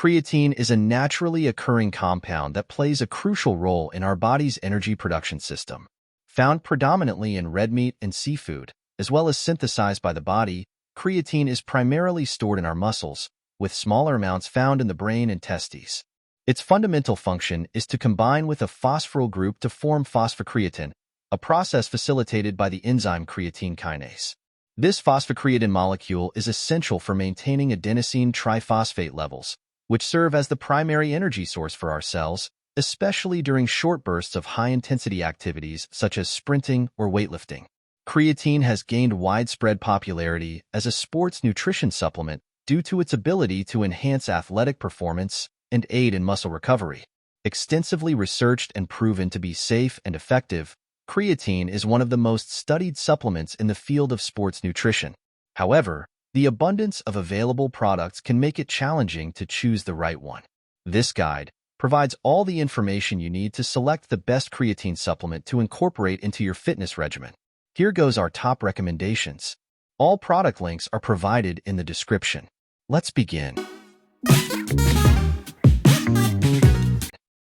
Creatine is a naturally occurring compound that plays a crucial role in our body's energy production system. Found predominantly in red meat and seafood, as well as synthesized by the body, creatine is primarily stored in our muscles, with smaller amounts found in the brain and testes. Its fundamental function is to combine with a phosphoryl group to form phosphocreatine, a process facilitated by the enzyme creatine kinase. This phosphocreatine molecule is essential for maintaining adenosine triphosphate levels, which serve as the primary energy source for our cells, especially during short bursts of high-intensity activities such as sprinting or weightlifting. Creatine has gained widespread popularity as a sports nutrition supplement due to its ability to enhance athletic performance and aid in muscle recovery. Extensively researched and proven to be safe and effective, creatine is one of the most studied supplements in the field of sports nutrition. However, the abundance of available products can make it challenging to choose the right one. This guide provides all the information you need to select the best creatine supplement to incorporate into your fitness regimen. Here goes our top recommendations. All product links are provided in the description. Let's begin.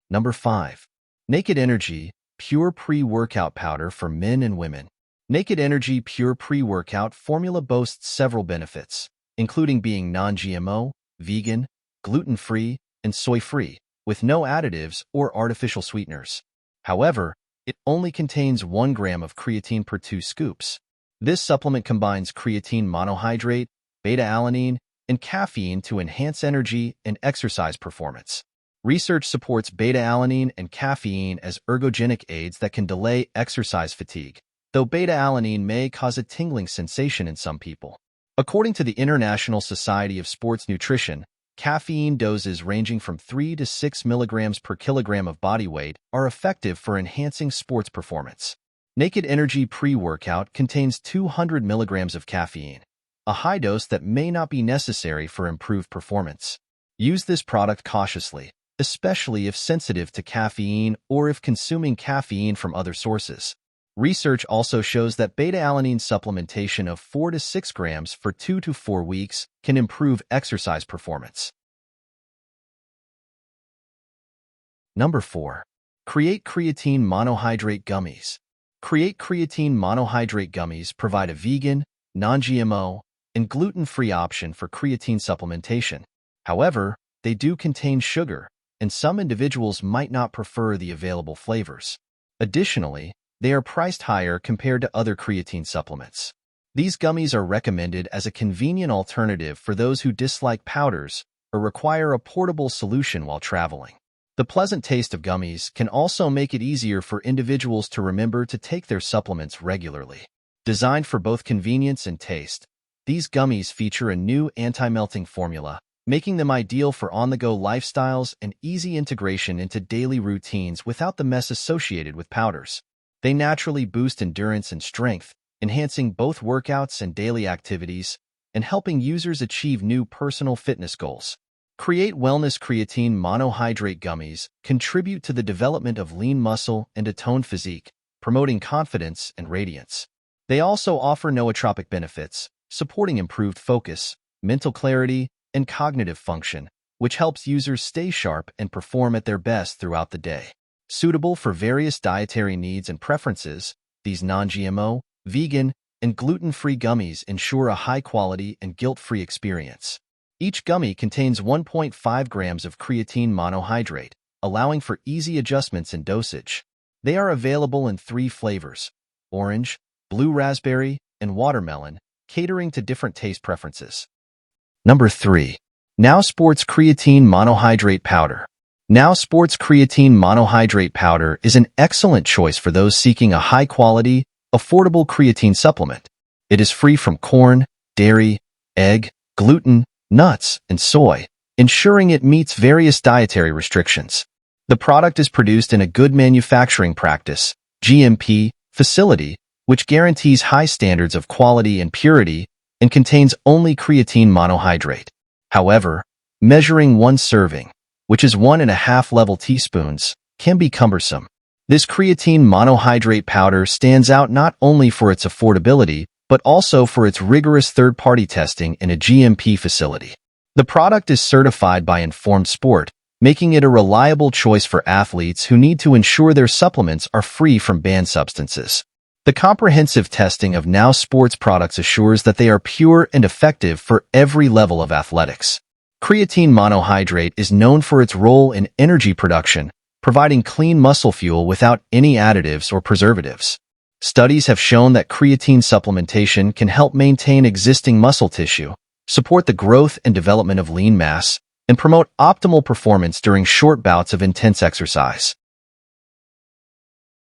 Number 5. Naked Energy Pure Pre-Workout Powder for Men and Women. Naked Energy Pure Pre-Workout Formula boasts several benefits, including being non-GMO, vegan, gluten-free, and soy-free, with no additives or artificial sweeteners. However, it only contains 1 gram of creatine per 2 scoops. This supplement combines creatine monohydrate, beta-alanine, and caffeine to enhance energy and exercise performance. Research supports beta-alanine and caffeine as ergogenic aids that can delay exercise fatigue, though beta-alanine may cause a tingling sensation in some people. According to the International Society of Sports Nutrition, caffeine doses ranging from 3 to 6 milligrams per kilogram of body weight are effective for enhancing sports performance. Naked Energy Pre-Workout contains 200 milligrams of caffeine, a high dose that may not be necessary for improved performance. Use this product cautiously, especially if sensitive to caffeine or if consuming caffeine from other sources. Research also shows that beta-alanine supplementation of 4 to 6 grams for 2 to 4 weeks can improve exercise performance. Number 4. Create Creatine Monohydrate Gummies. Create Creatine Monohydrate Gummies provide a vegan, non-GMO, and gluten-free option for creatine supplementation. However, they do contain sugar, and some individuals might not prefer the available flavors. Additionally, they are priced higher compared to other creatine supplements. These gummies are recommended as a convenient alternative for those who dislike powders or require a portable solution while traveling. The pleasant taste of gummies can also make it easier for individuals to remember to take their supplements regularly. Designed for both convenience and taste, these gummies feature a new anti-melting formula, making them ideal for on-the-go lifestyles and easy integration into daily routines without the mess associated with powders. They naturally boost endurance and strength, enhancing both workouts and daily activities, and helping users achieve new personal fitness goals. Create Wellness Creatine Monohydrate Gummies contribute to the development of lean muscle and a toned physique, promoting confidence and radiance. They also offer nootropic benefits, supporting improved focus, mental clarity, and cognitive function, which helps users stay sharp and perform at their best throughout the day. Suitable for various dietary needs and preferences, these non-GMO, vegan, and gluten-free gummies ensure a high-quality and guilt-free experience. Each gummy contains 1.5 grams of creatine monohydrate, allowing for easy adjustments in dosage. They are available in 3 flavors: orange, blue raspberry, and watermelon, catering to different taste preferences. Number 3. Now Sports Creatine Monohydrate Powder. Now Sports Creatine Monohydrate Powder is an excellent choice for those seeking a high-quality, affordable creatine supplement. It is free from corn, dairy, egg, gluten, nuts, and soy, ensuring it meets various dietary restrictions. The product is produced in a good manufacturing practice, GMP, facility, which guarantees high standards of quality and purity, and contains only creatine monohydrate. However, measuring 1 serving, which is 1.5 level teaspoons, can be cumbersome. This creatine monohydrate powder stands out not only for its affordability, but also for its rigorous third-party testing in a GMP facility. The product is certified by Informed Sport, making it a reliable choice for athletes who need to ensure their supplements are free from banned substances. The comprehensive testing of Now Sports products assures that they are pure and effective for every level of athletics. Creatine monohydrate is known for its role in energy production, providing clean muscle fuel without any additives or preservatives. Studies have shown that creatine supplementation can help maintain existing muscle tissue, support the growth and development of lean mass, and promote optimal performance during short bouts of intense exercise.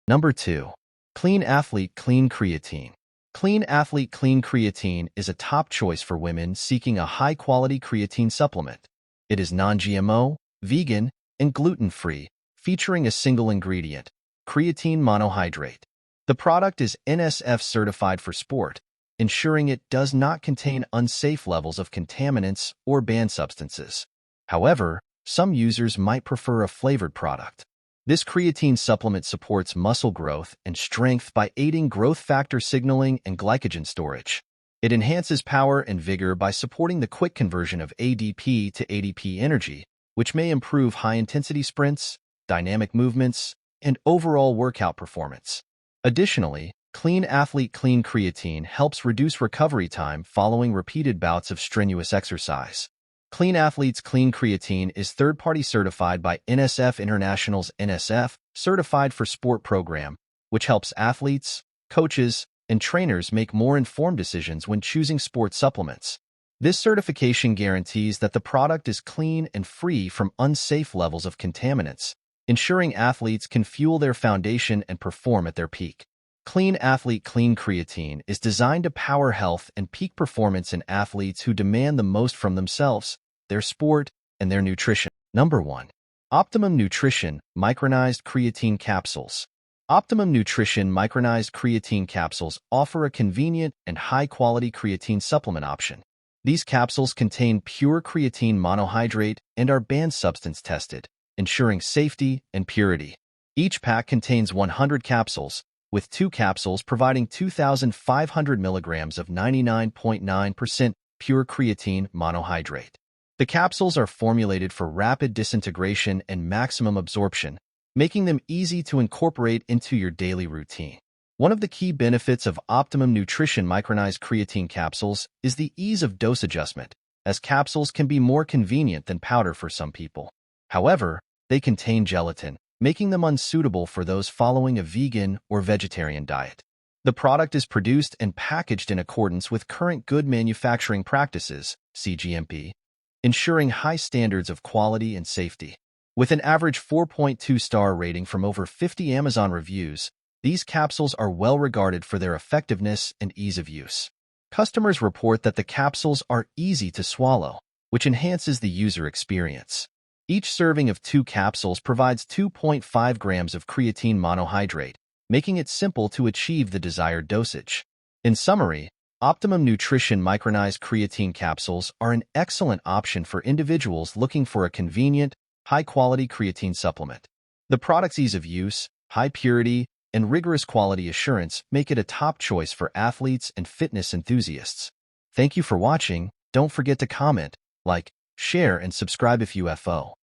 Number 2. Klean Athlete Klean Creatine. Klean Athlete Klean Creatine is a top choice for women seeking a high-quality creatine supplement. It is non-GMO, vegan, and gluten-free, featuring a single ingredient, creatine monohydrate. The product is NSF certified for sport, ensuring it does not contain unsafe levels of contaminants or banned substances. However, some users might prefer a flavored product. This creatine supplement supports muscle growth and strength by aiding growth factor signaling and glycogen storage. It enhances power and vigor by supporting the quick conversion of ADP to ADP energy, which may improve high-intensity sprints, dynamic movements, and overall workout performance. Additionally, Klean Athlete Klean Creatine helps reduce recovery time following repeated bouts of strenuous exercise. Klean Athlete's Klean Creatine is third-party certified by NSF International's NSF Certified for Sport program, which helps athletes, coaches, and trainers make more informed decisions when choosing sports supplements. This certification guarantees that the product is clean and free from unsafe levels of contaminants, ensuring athletes can fuel their foundation and perform at their peak. Klean Athlete Klean Creatine is designed to power health and peak performance in athletes who demand the most from themselves, their sport, and their nutrition. Number 1. Optimum Nutrition Micronized Creatine Capsules. Optimum Nutrition Micronized Creatine Capsules offer a convenient and high-quality creatine supplement option. These capsules contain pure creatine monohydrate and are banned substance tested, ensuring safety and purity. Each pack contains 100 capsules, with 2 capsules providing 2,500 milligrams of 99.9% pure creatine monohydrate. The capsules are formulated for rapid disintegration and maximum absorption, making them easy to incorporate into your daily routine. One of the key benefits of Optimum Nutrition Micronized Creatine Capsules is the ease of dose adjustment, as capsules can be more convenient than powder for some people. However, they contain gelatin, making them unsuitable for those following a vegan or vegetarian diet. The product is produced and packaged in accordance with current good manufacturing practices, CGMP, ensuring high standards of quality and safety. With an average 4.2-star rating from over 50 Amazon reviews, these capsules are well regarded for their effectiveness and ease of use. Customers report that the capsules are easy to swallow, which enhances the user experience. Each serving of 2 capsules provides 2.5 grams of creatine monohydrate, making it simple to achieve the desired dosage. In summary, Optimum Nutrition Micronized Creatine Capsules are an excellent option for individuals looking for a convenient, high-quality creatine supplement. The product's ease of use, high purity, and rigorous quality assurance make it a top choice for athletes and fitness enthusiasts. Thank you for watching. Don't forget to comment, like, share, and subscribe if you FO.